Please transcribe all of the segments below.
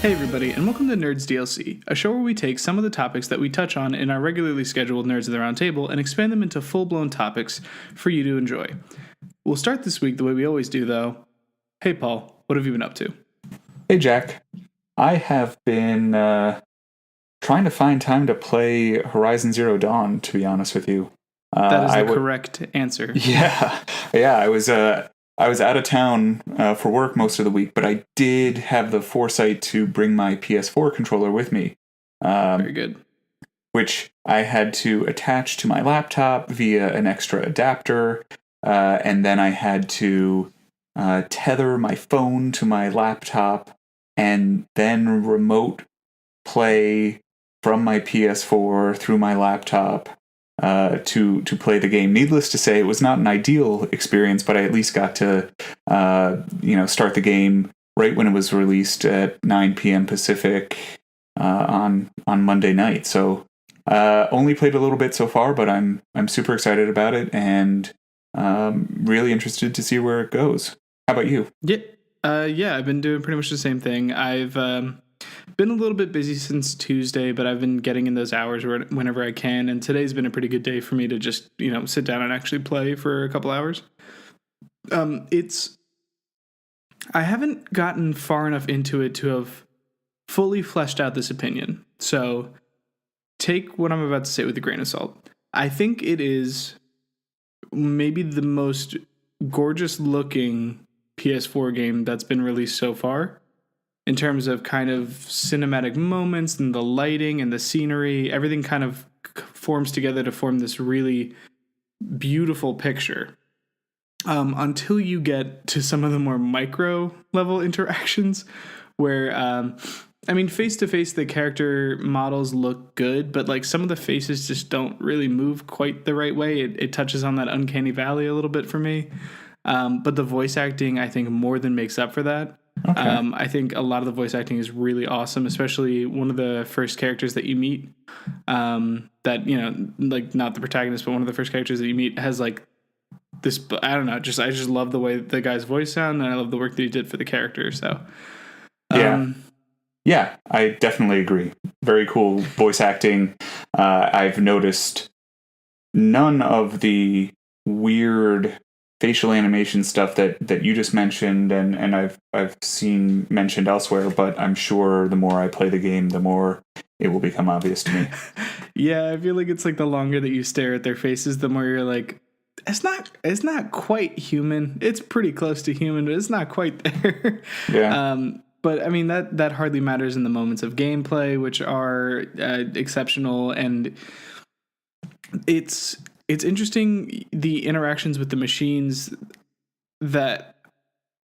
Hey everybody, and welcome to Knerds DLC, a show where we take some of the topics that we touch on in our regularly scheduled Nerds of the Round Table and expand them into full-blown topics for you to enjoy. We'll start this week the way we always do, though. Hey Paul, what have you been up to? Hey Jack, I have been trying to find time to play Horizon Zero Dawn, to be honest with you. That is the correct answer. Yeah, I was out of town for work most of the week, but I did have the foresight to bring my PS4 controller with me. Very good. Which I had to attach to my laptop via an extra adapter, and then I had to tether my phone to my laptop and then remote play from my PS4 through my laptop to play the game. Needless to say, it was not an ideal experience, but I at least got to start the game right when it was released at 9 p.m. Pacific on Monday night. So only played a little bit so far, but I'm super excited about it and really interested to see where it goes. How about you? Yeah, I've been doing pretty much the same thing. I've been a little bit busy since Tuesday, but I've been getting in those hours whenever I can, and today's been a pretty good day for me to just, sit down and actually play for a couple hours. I haven't gotten far enough into it to have fully fleshed out this opinion, so take what I'm about to say with a grain of salt. I think it is maybe the most gorgeous looking PS4 game that's been released so far in terms of kind of cinematic moments and the lighting and the scenery. Everything kind of forms together to form this really beautiful picture until you get to some of the more micro level interactions where face to face the character models look good, but like some of the faces just don't really move quite the right way. It touches on that uncanny valley a little bit for me. But the voice acting, I think, more than makes up for that. Okay. I think a lot of the voice acting is really awesome, especially one of the first characters that you meet, not the protagonist, but one of the first characters that you meet has like this, I don't know, I just love the way the guy's voice sound, and I love the work that he did for the character. So, yeah, I definitely agree. Very cool voice acting. I've noticed none of the weird facial animation stuff that you just mentioned and I've seen mentioned elsewhere, but I'm sure the more I play the game, the more it will become obvious to me. Yeah, I feel like it's like the longer that you stare at their faces, the more you're like, it's not quite human. It's pretty close to human, but it's not quite there. Yeah. But I mean that hardly matters in the moments of gameplay, which are exceptional, and it's interesting the interactions with the machines that,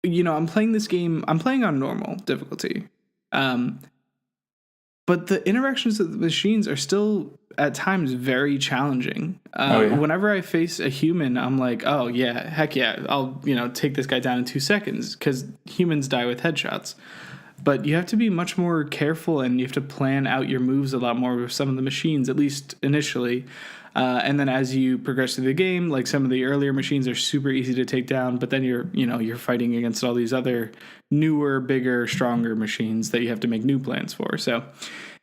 I'm playing this game. I'm playing on normal difficulty, but the interactions with the machines are still at times very challenging. Whenever I face a human, I'm like, oh yeah, heck yeah, I'll take this guy down in 2 seconds because humans die with headshots. But you have to be much more careful, and you have to plan out your moves a lot more with some of the machines, at least initially. And then as you progress through the game, like some of the earlier machines are super easy to take down, but then you're fighting against all these other newer, bigger, stronger machines that you have to make new plans for. So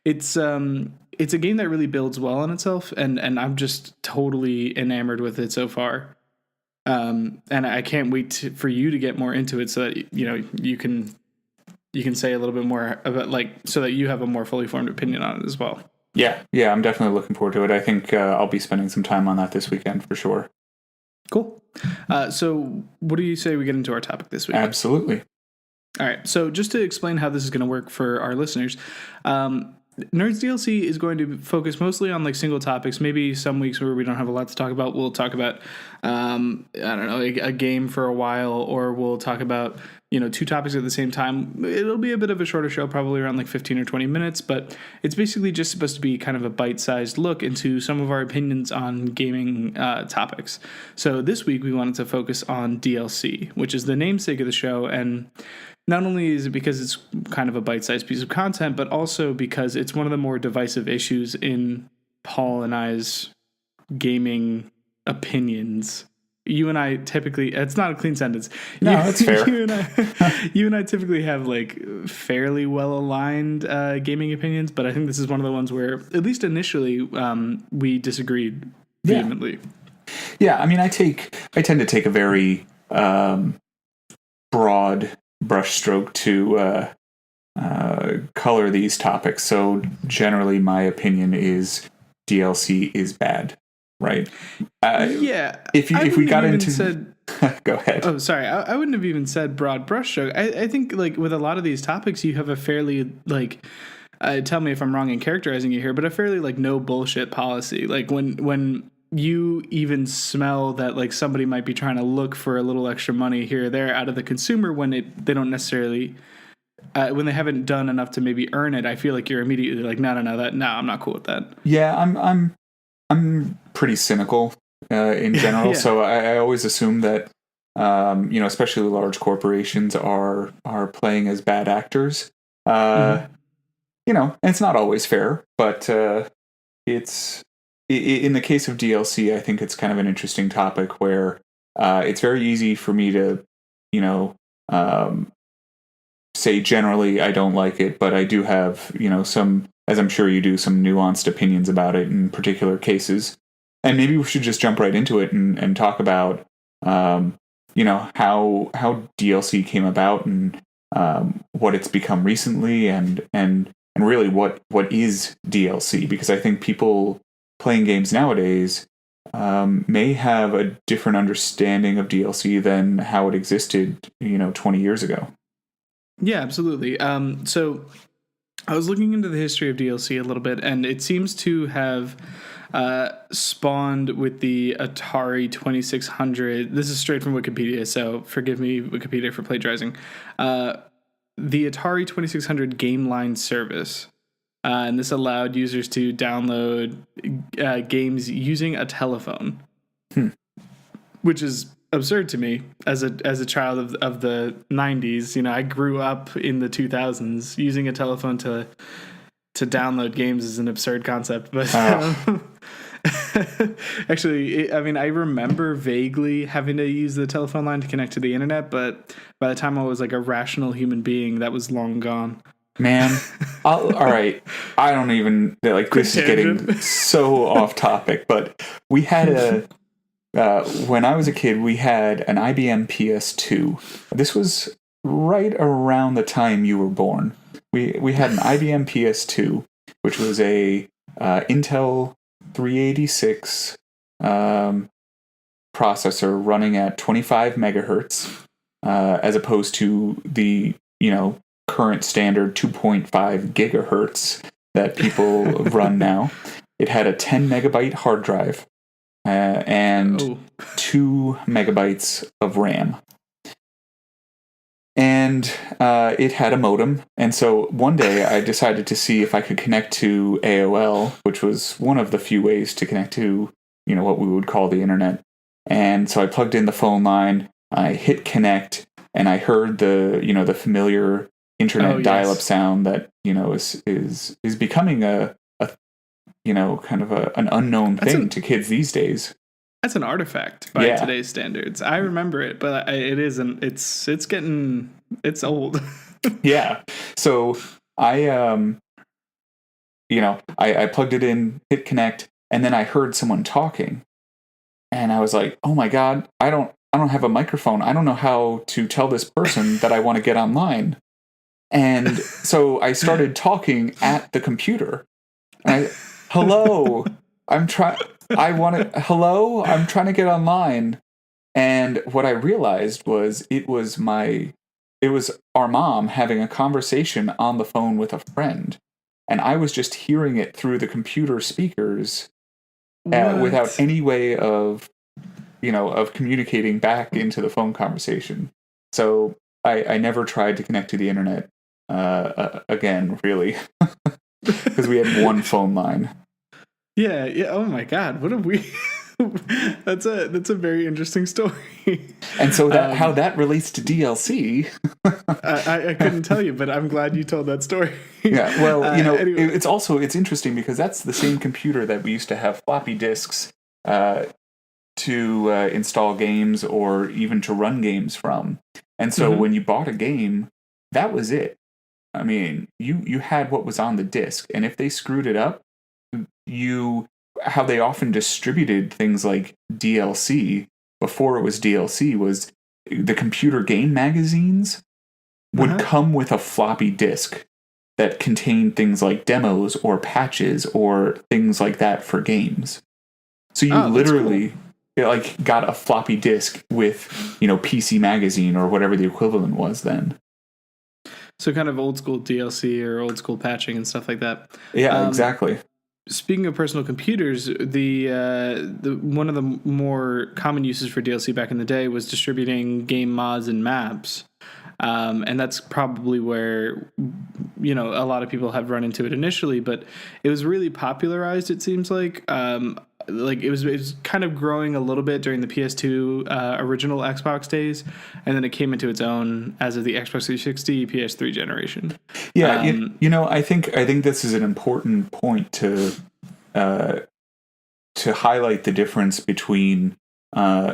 it's a game that really builds well on itself, and I'm just totally enamored with it so far. And I can't wait for you to get more into it so that you can say a little bit more about, like, so that you have a more fully formed opinion on it as well. Yeah, I'm definitely looking forward to it. I think I'll be spending some time on that this weekend for sure. Cool. So what do you say we get into our topic this week? Absolutely. All right. So just to explain how this is going to work for our listeners, Knerds DLC is going to focus mostly on like single topics. Maybe some weeks where we don't have a lot to talk about, we'll talk about, a game for a while, or we'll talk about, 2 topics at the same time. It'll be a bit of a shorter show, probably around like 15 or 20 minutes, but it's basically just supposed to be kind of a bite-sized look into some of our opinions on gaming topics. So this week we wanted to focus on DLC, which is the namesake of the show, and not only is it because it's kind of a bite-sized piece of content, but also because it's one of the more divisive issues in Paul and I's gaming opinions. you and I typically, it's not a clean sentence. No, that's fair. You and I typically have like fairly well aligned gaming opinions, but I think this is one of the ones where, at least initially, we disagreed vehemently. Yeah, I mean, I tend to take a very broad brushstroke to color these topics. So generally, my opinion is DLC is bad, right? If we got into go ahead. Oh, sorry. I wouldn't have even said broad brushstroke. I think like with a lot of these topics, you have a fairly like. Tell me if I'm wrong in characterizing you here, but a fairly like no bullshit policy. Like when you even smell that like somebody might be trying to look for a little extra money here or there out of the consumer when they don't necessarily when they haven't done enough to maybe earn it, I feel like you're immediately like no, I'm not cool with that. Yeah, I'm pretty cynical in general, so I always assume that especially large corporations are playing as bad actors. And it's not always fair, but it's in the case of DLC, I think it's kind of an interesting topic where it's very easy for me to, say generally I don't like it, but I do have, some, as I'm sure you do, some nuanced opinions about it in particular cases. And maybe we should just jump right into it and talk about, how DLC came about and what it's become recently and really what is DLC, because I think people playing games nowadays may have a different understanding of DLC than how it existed, 20 years ago. Yeah, absolutely. So I was looking into the history of DLC a little bit, and it seems to have spawned with the Atari 2600. This is straight from Wikipedia, so forgive me, Wikipedia, for plagiarizing. The Atari 2600 game line service. And this allowed users to download games using a telephone, which is absurd to me as a child of the 90s. I grew up in the 2000s. Using a telephone to download games is an absurd concept, but actually, I remember vaguely having to use the telephone line to connect to the internet, but by the time I was like a rational human being, that was long gone. Man, all right. I don't even like this is getting so off topic, but we had when I was a kid, we had an IBM PS2. This was right around the time you were born. We had an IBM PS2, which was a Intel 386 processor running at 25 megahertz, as opposed to the current standard 2.5 gigahertz that people run now. It had a 10 megabyte hard drive and 2 megabytes of RAM. And it had a modem. And so one day I decided to see if I could connect to AOL, which was one of the few ways to connect to, what we would call the internet. And so I plugged in the phone line, I hit connect, and I heard the familiar internet dial-up sound that is becoming a kind of an unknown thing to kids these days. That's an artifact by today's standards. I remember it, but it isn't. It's old. Yeah. So I I plugged it in, hit connect, and then I heard someone talking, and I was like, oh my god, I don't have a microphone. I don't know how to tell this person that I want to get online. And so I started talking at the computer. Hello, I'm trying to get online. And what I realized was it was our mom having a conversation on the phone with a friend. And I was just hearing it through the computer speakers without any way of communicating back into the phone conversation. So I never tried to connect to the internet again, really, because we had one phone line. Yeah. Oh my god, what a weird. That's a very interesting story. And so how that relates to DLC, I couldn't tell you, but I'm glad you told that story. Yeah. Well, anyway. it's interesting because that's the same computer that we used to have floppy disks to install games or even to run games from. And so when you bought a game, that was it. I mean, you had what was on the disc, and if they screwed it up, how they often distributed things like DLC before it was DLC was the computer game magazines would come with a floppy disk that contained things like demos or patches or things like that for games. So you literally like got a floppy disk with, PC Magazine or whatever the equivalent was then. So kind of old school DLC or old school patching and stuff like that. Yeah, exactly. Speaking of personal computers, the one of the more common uses for DLC back in the day was distributing game mods and maps. And that's probably where, a lot of people have run into it initially, but it was really popularized, it seems like. It was kind of growing a little bit during the PS2 original Xbox days, and then it came into its own as of the Xbox 360, PS3 generation. Yeah, I think this is an important point to highlight the difference between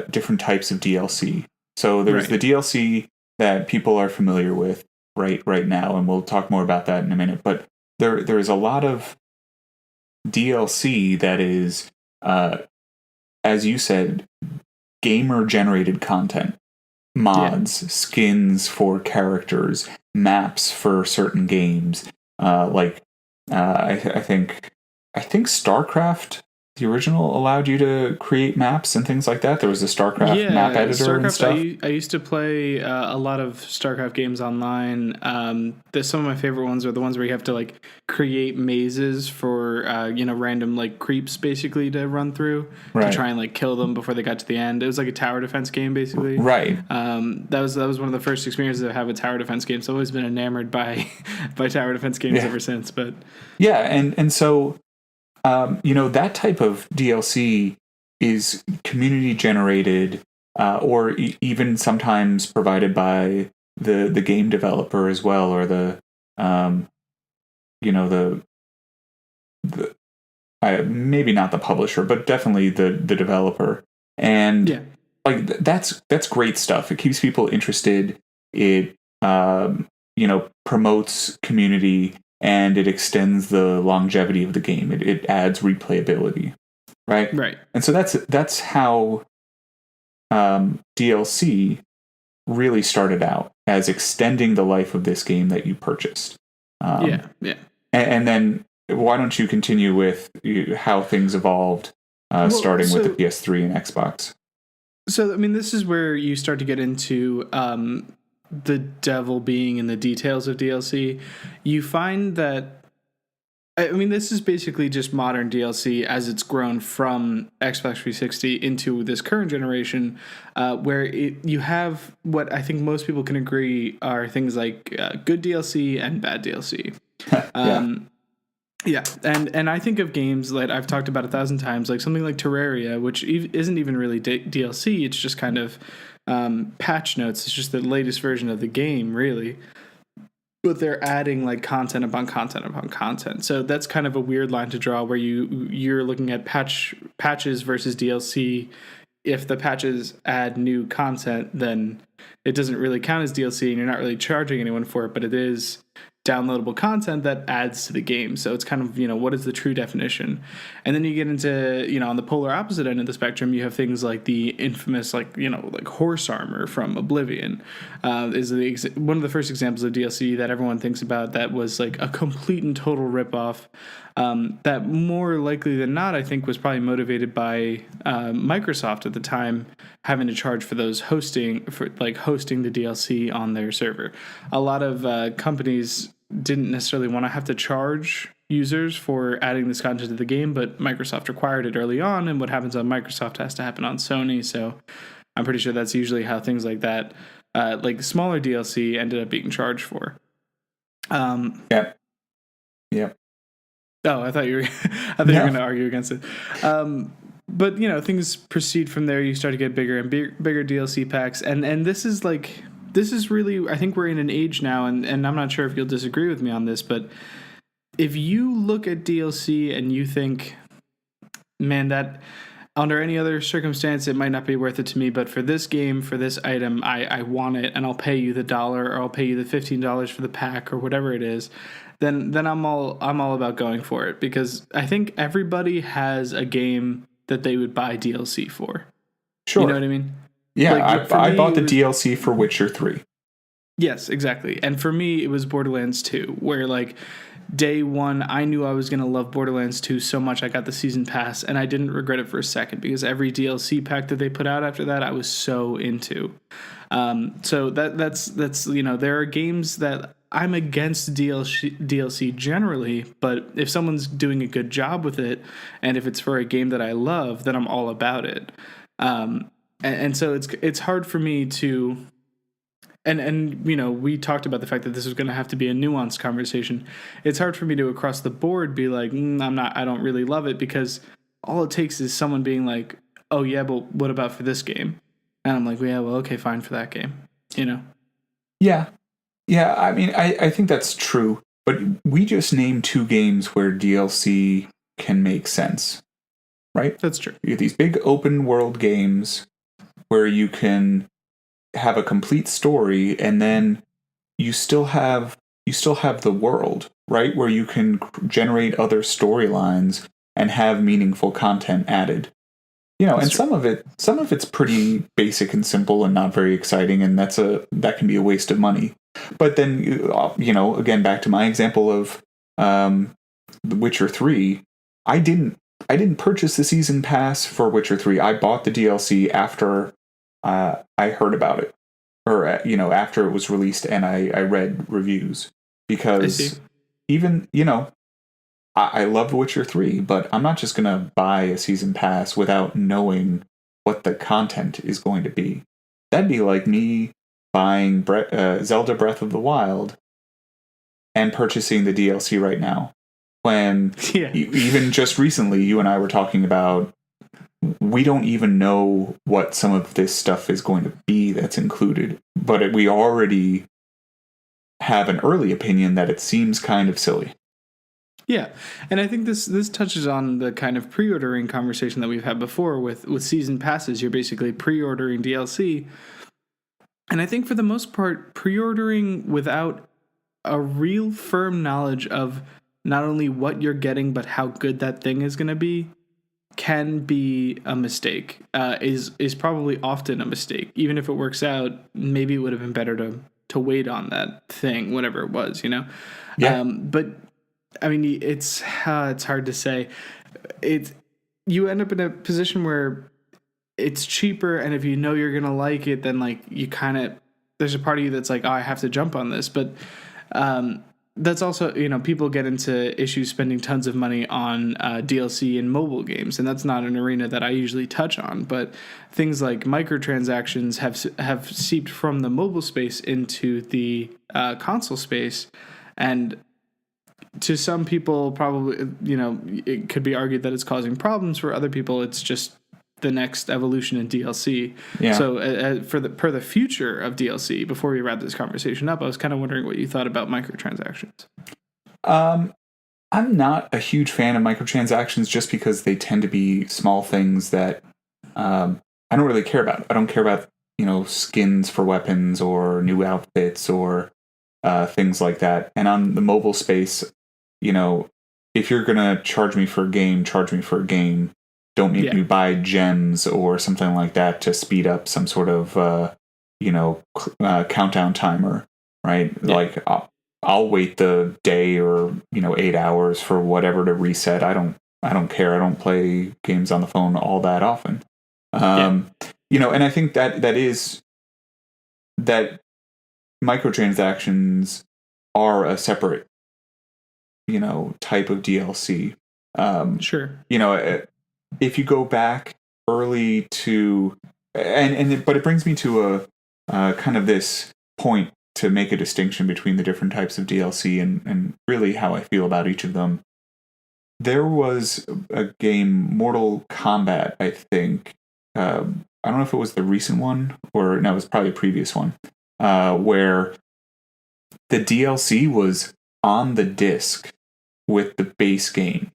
different types of DLC. So there's the DLC that people are familiar with right now, and we'll talk more about that in a minute. But there's a lot of DLC that is, as you said, gamer-generated content. Mods, skins for characters, maps for certain games. I think StarCraft, the original, allowed you to create maps and things like that. There was a StarCraft map editor StarCraft, and stuff. I used to play a lot of StarCraft games online. Some of my favorite ones are the ones where you have to create mazes for random creeps basically to run through to try and kill them before they got to the end. It was like a tower defense game basically. Right. That was one of the first experiences I have with tower defense games. I've always been enamored by tower defense games ever since. But and so. That type of DLC is community generated, or even sometimes provided by the game developer as well, or maybe not the publisher, but definitely the developer. And that's great stuff. It keeps people interested. It promotes community. And it extends the longevity of the game. It adds replayability, right? Right. And so that's how DLC really started out, as extending the life of this game that you purchased. And then why don't you continue with how things evolved, starting with the PS3 and Xbox? So, I mean, this is where you start to get into the devil being in the details of DLC. You find that, I mean, this is basically just modern DLC as it's grown from Xbox 360 into this current generation, where you have what I think most people can agree are things like good DLC and bad DLC. And I think of games that I've talked about 1,000 times, like something like Terraria, which isn't even really DLC. It's just kind of patch notes. It's just the latest version of the game, really. But they're adding content upon content upon content. So that's kind of a weird line to draw, where you're looking at patches versus DLC. If the patches add new content, then it doesn't really count as DLC, and you're not really charging anyone for it. But it is downloadable content that adds to the game. So it's kind of, what is the true definition? And then you get into, on the polar opposite end of the spectrum, you have things like the infamous, like horse armor from Oblivion, is one of the first examples of DLC that everyone thinks about that was a complete and total ripoff. That more likely than not, I think, was probably motivated by Microsoft at the time having to charge for those hosting the DLC on their server. A lot of companies didn't necessarily want to have to charge users for adding this content to the game, but Microsoft required it early on, and what happens on Microsoft has to happen on Sony. So I'm pretty sure that's usually how things like that, smaller DLC, ended up being charged for. Yep. Oh, I thought you were you were going to argue against it. But things proceed from there. You start to get bigger and bigger DLC packs, and this is really, I think we're in an age now, and I'm not sure if you'll disagree with me on this, but if you look at DLC and you think, man, under any other circumstance, it might not be worth it to me. But for this game, for this item, I want it, and I'll pay you the $1 or I'll pay you the $15 for the pack or whatever it is. Then I'm all about going for it, because I think everybody has a game that they would buy DLC for. Sure. You know what I mean? Yeah, Like, I bought the DLC for Witcher 3. Yes, exactly. And for me, it was Borderlands 2, where like day one, I knew I was going to love Borderlands 2 so much I got the season pass, and I didn't regret it for a second, because every DLC pack that they put out after that, I was so into. So that's there are games that I'm against DLC generally, but if someone's doing a good job with it, and if it's for a game that I love, then I'm all about it. And so it's hard for me to. And we talked about the fact that this was going to have to be a nuanced conversation. It's hard for me to across the board be like, I don't really love it, because all it takes is someone being like, oh yeah, but what about for this game? And I'm like, well, yeah, well, okay, fine for that game, Yeah. Yeah, I mean, I think that's true, but we just named 2 games where DLC can make sense, right? That's true. You get these big open world games where you can have a complete story, and then you still have the world, right, where you can generate other storylines and have meaningful content added. That's true. Some of it's pretty basic and simple and not very exciting, and that can be a waste of money. But then again, back to my example of The Witcher 3, I didn't purchase the season pass for Witcher 3. I bought the DLC after I heard about it, or after it was released, and I read reviews, because even I love Witcher 3, but I'm not just gonna buy a season pass without knowing what the content is going to be. That'd be like me buying Zelda Breath of the Wild and purchasing the DLC right now, when even just recently you and I were talking about, we don't even know what some of this stuff is going to be that's included, but we already have an early opinion that it seems kind of silly. Yeah, and I think this touches on the kind of pre-ordering conversation that we've had before with season passes. You're basically pre-ordering DLC, and I think for the most part, pre-ordering without a real firm knowledge of not only what you're getting, but how good that thing is going to be, can be a mistake. Is probably often a mistake. Even if it works out, maybe it would have been better to wait on that thing, whatever it was, Yeah. But I mean, it's hard to say. You end up in a position where it's cheaper, and if you know you're gonna like it, then like you kind of, there's a part of you that's like, oh, I have to jump on this. But that's also, people get into issues spending tons of money on DLC in mobile games, and that's not an arena that I usually touch on. But things like microtransactions have seeped from the mobile space into the console space, and to some people, probably, it could be argued that it's causing problems. For other people, it's just the next evolution in DLC. Yeah. So per the future of DLC, before we wrap this conversation up, I was kind of wondering what you thought about microtransactions. I'm not a huge fan of microtransactions, just because they tend to be small things that I don't really care about. I don't care about, skins for weapons or new outfits or things like that. And on the mobile space, if you're going to charge me for a game, charge me for a game. Don't make me buy gems or something like that to speed up some sort of, countdown timer, right? Yeah. Like, I'll wait the day or, 8 hours for whatever to reset. I don't care. I don't play games on the phone all that often. And I think that microtransactions are a separate, type of DLC. Sure. If you go back early to, but it brings me to a kind of this point to make a distinction between the different types of DLC and really how I feel about each of them. There was a game, Mortal Kombat, I think. I don't know if it was the recent one, or no, it was probably a previous one, where the DLC was on the disc with the base game.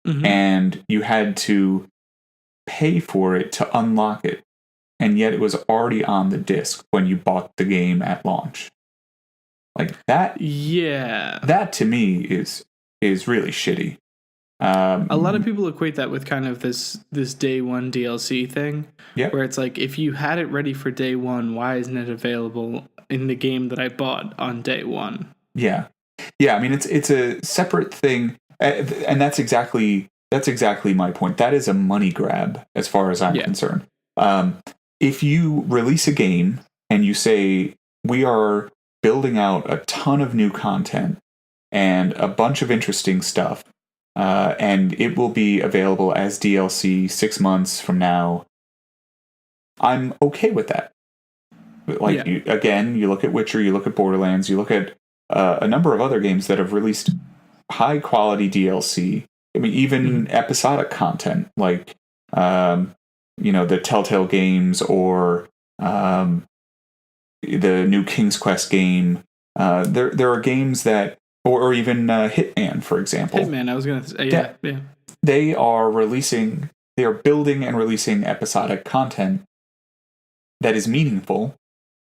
Mm-hmm. And you had to pay for it to unlock it, and yet it was already on the disc when you bought the game at launch. Like that. Yeah. That to me is really shitty. A lot of people equate that with kind of this day one DLC thing, where it's like, if you had it ready for day one, why isn't it available in the game that I bought on day one? Yeah. I mean, it's a separate thing, and that's exactly my point. That is a money grab as far as I'm concerned. If you release a game and you say, we are building out a ton of new content and a bunch of interesting stuff, and it will be available as DLC 6 months from now, I'm okay with that. Like, you look at Witcher, you look at Borderlands, you look at a number of other games that have released high quality DLC. I mean, even episodic content, like the Telltale games or the new King's Quest game. There are games that, or even Hitman, for example. Hitman, I was going to say, yeah. They are building and releasing episodic content that is meaningful,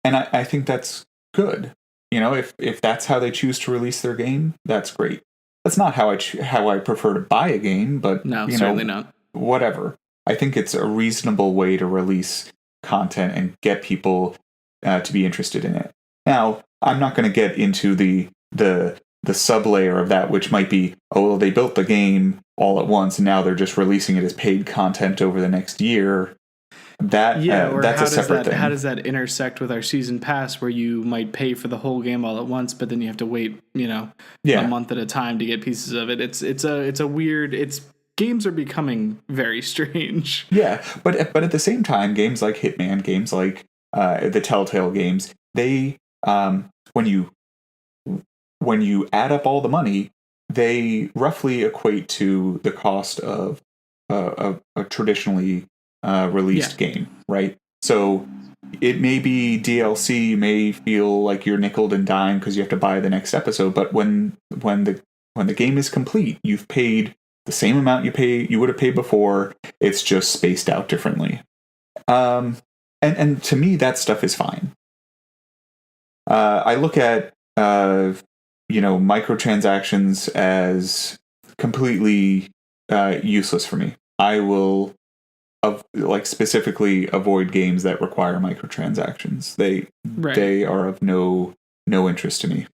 and I think that's good. If that's how they choose to release their game, that's great. That's not how I prefer to buy a game, but no, certainly not. Whatever. I think it's a reasonable way to release content and get people to be interested in it. Now, I'm not going to get into the sub-layer of that, which might be, they built the game all at once and now they're just releasing it as paid content over the next year. That's a separate thing. How does that intersect with our season pass, where you might pay for the whole game all at once, but then you have to wait, a month at a time to get pieces of it? It's a weird. Games are becoming very strange. Yeah, but at the same time, games like Hitman, games like the Telltale games, they when you add up all the money, they roughly equate to the cost of a traditionally released game, right? So it may be DLC, you may feel like you're nickeled and dimed because you have to buy the next episode, but when the game is complete, you've paid the same amount you would have paid before. It's just spaced out differently. And to me, that stuff is fine. I look at microtransactions as completely useless for me. I will specifically avoid games that require microtransactions. They are of no interest to me.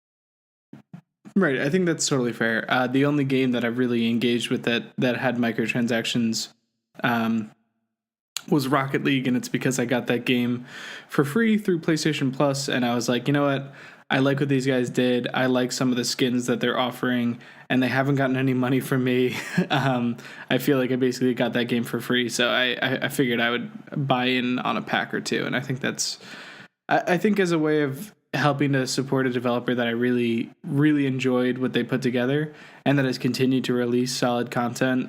Right, I think that's totally fair. The only game that I've really engaged with that had microtransactions was Rocket League, and it's because I got that game for free through PlayStation Plus, and I was like, you know what? I like what these guys did. I like some of the skins that they're offering, and they haven't gotten any money from me. I feel like I basically got that game for free, so I figured I would buy in on a pack or two, and I think I think as a way of helping to support a developer that I really, really enjoyed what they put together, and that has continued to release solid content,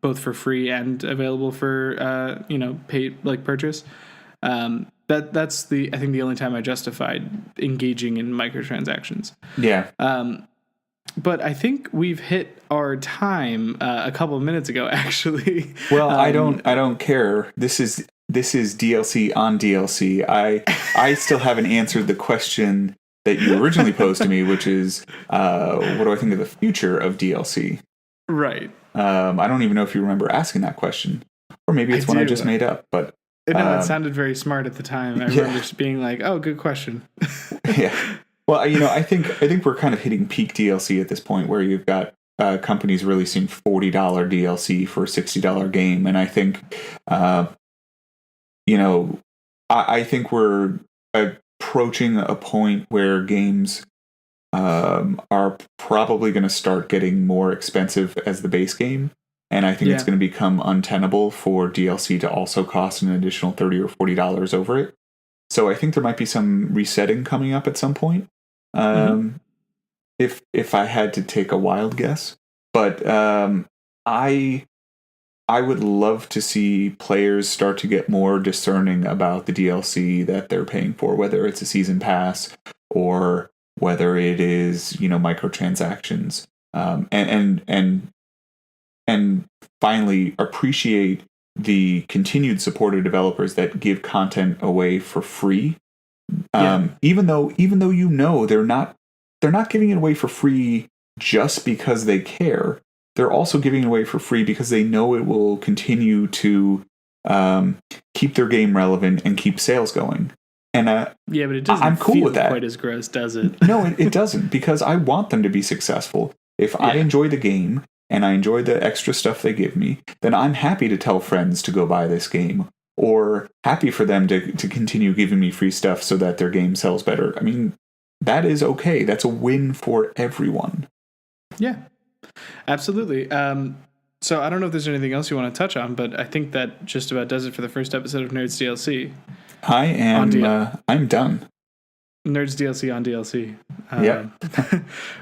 both for free and available for paid purchase. That's I think the only time I justified engaging in microtransactions. Yeah. But I think we've hit our time a couple of minutes ago, actually. Well, I don't care. This is DLC on DLC. I still haven't answered the question that you originally posed to me, which is, what do I think of the future of DLC? Right. I don't even know if you remember asking that question, or maybe it's one I just made up. But it sounded very smart at the time. I remember just being like, "Oh, good question." Yeah. Well, I think we're kind of hitting peak DLC at this point, where you've got companies releasing $40 DLC for a $60 game, and I think. I think we're approaching a point where games are probably going to start getting more expensive as the base game. And I think it's going to become untenable for DLC to also cost an additional $30 or $40 over it. So I think there might be some resetting coming up at some point. If I had to take a wild guess. But I would love to see players start to get more discerning about the DLC that they're paying for, whether it's a season pass or whether it is, microtransactions, and finally appreciate the continued support of developers that give content away for free. Even though they're not giving it away for free just because they care. They're also giving it away for free because they know it will continue to keep their game relevant and keep sales going. And but it doesn't I'm cool feel with that. Quite as gross, does it? No, it doesn't, because I want them to be successful. If I enjoy the game and I enjoy the extra stuff they give me, then I'm happy to tell friends to go buy this game, or happy for them to continue giving me free stuff so that their game sells better. I mean, that is okay. That's a win for everyone. Yeah, absolutely. So I don't know if there's anything else you want to touch on, but I think that just about does it for the first episode of Nerds DLC. I'm done. Nerds DLC on DLC. Yeah.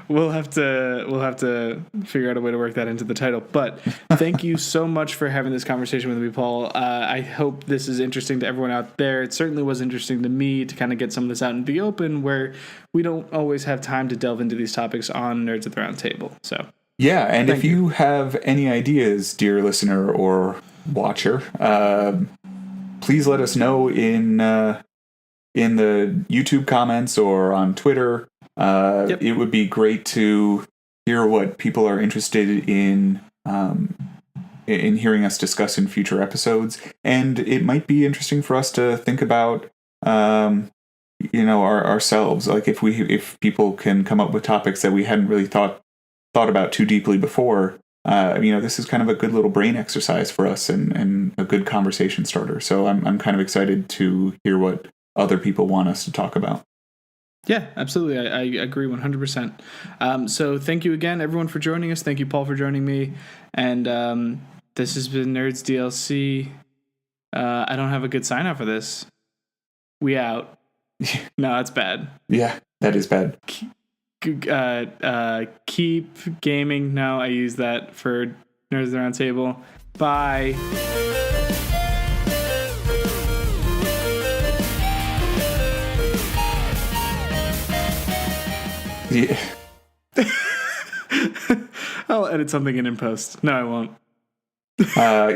We'll have to figure out a way to work that into the title. But thank you so much for having this conversation with me, Paul. I hope this is interesting to everyone out there. It certainly was interesting to me to kind of get some of this out in the open, where we don't always have time to delve into these topics on Nerds at the Round Table. So yeah, and if you have any ideas, dear listener or watcher, please let us know in the YouTube comments or on Twitter. It would be great to hear what people are interested in hearing us discuss in future episodes, and it might be interesting for us to think about, ourselves. Like if people can come up with topics that we hadn't really thought about too deeply before. This is kind of a good little brain exercise for us and a good conversation starter. So I'm kind of excited to hear what other people want us to talk about. Yeah, absolutely. I agree 100%. So thank you again, everyone, for joining us. Thank you, Paul, for joining me. And this has been Nerds DLC. I don't have a good sign off for this. We out. No, that's bad. Yeah, that is bad. Keep gaming. No, I use that for Nerds at the Round Table. Bye. Yeah. I'll edit something in post. No, I won't.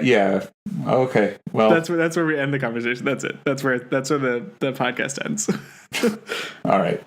Yeah. Okay. Well, that's where we end the conversation. That's it. That's where the podcast ends. All right.